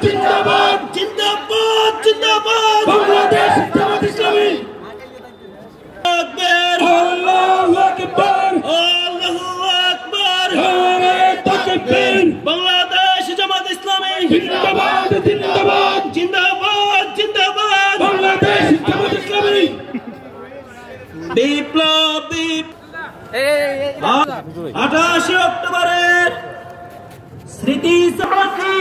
জিন্দাবাদ জিন্দাবাদ জিন্দাবাদ বাংলাদেশ জামাত ইসলামী আকবার আল্লাহু আকবার আল্লাহু আকবার নারে তাকবীর বাংলাদেশ জামাত ইসলামী জিন্দাবাদ জিন্দাবাদ জিন্দাবাদ জিন্দাবাদ বাংলাদেশ জামাত ইসলামী বিপ্লব 28 অক্টোবরের স্মৃতি সমাধি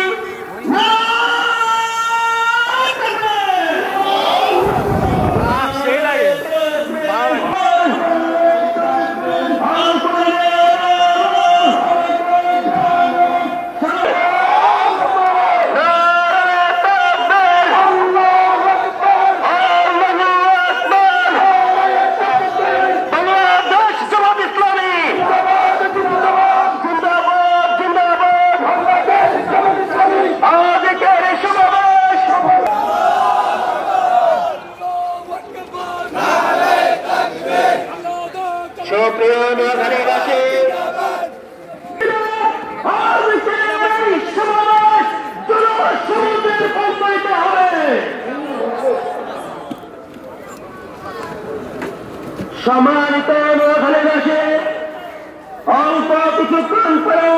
সম্মানিত নোয়াখালীবাসী, অল্প কিছুক্ষণ পরে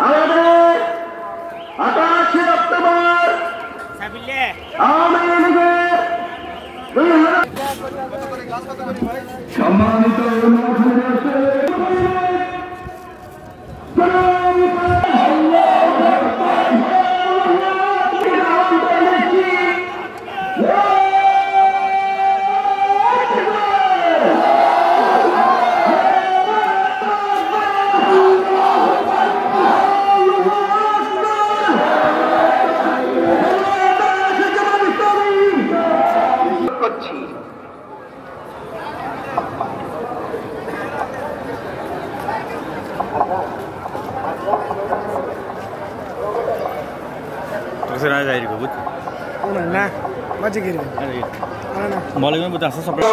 আমাদের 28 অক্টোবর আওয়ামী লীগের সম্মানিত nah macam gini boleh kan betul sampai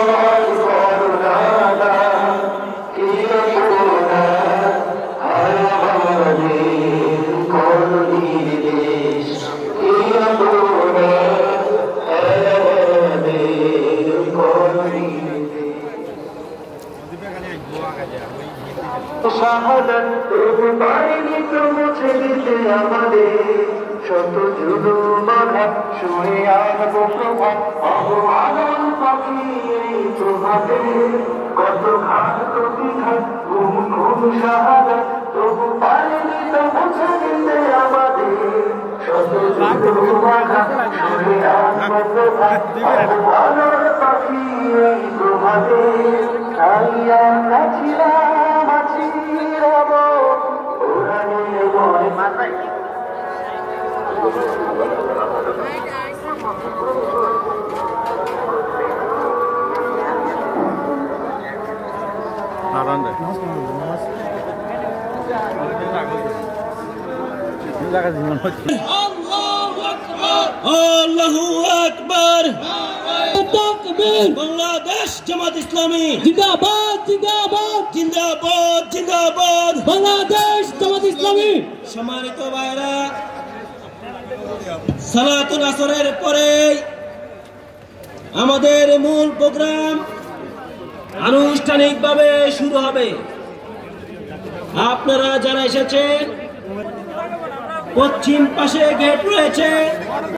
শাহাদাত তবু পাইনি তো মুছে দিতে আমাদের শত জুলুম বাধা শুয়ে আনবো প্রভাত অবমানন পাখি এই প্রভাতে কত ঘাত প্রতিঘাত ঘুম ঘুম শাহাদাত তবু পাইনি তো মুছে দিতে আমাদের শত জুলুম বাধা শুয়ে আনবো প্রভাত অবমানন পাখি এই প্রভাতে খাইয়া কাছিলাম আছি রব ওরানে বয় মাথায় আল্লাহু আকবার তাকবীর বাংলাদেশ জামাত ইসলামী জিন্দাবাদ জিন্দাবাদ জিন্দাবাদ জিন্দাবাদ বাংলাদেশ জামাত ইসলামী। সম্মানিত ভাইরা, সালাতুল আসরের পরে আমাদের মূল প্রোগ্রাম আনুষ্ঠানিকভাবে শুরু হবে। আপনারা যারা এসেছেন, পশ্চিম পাশে গেট রয়েছে।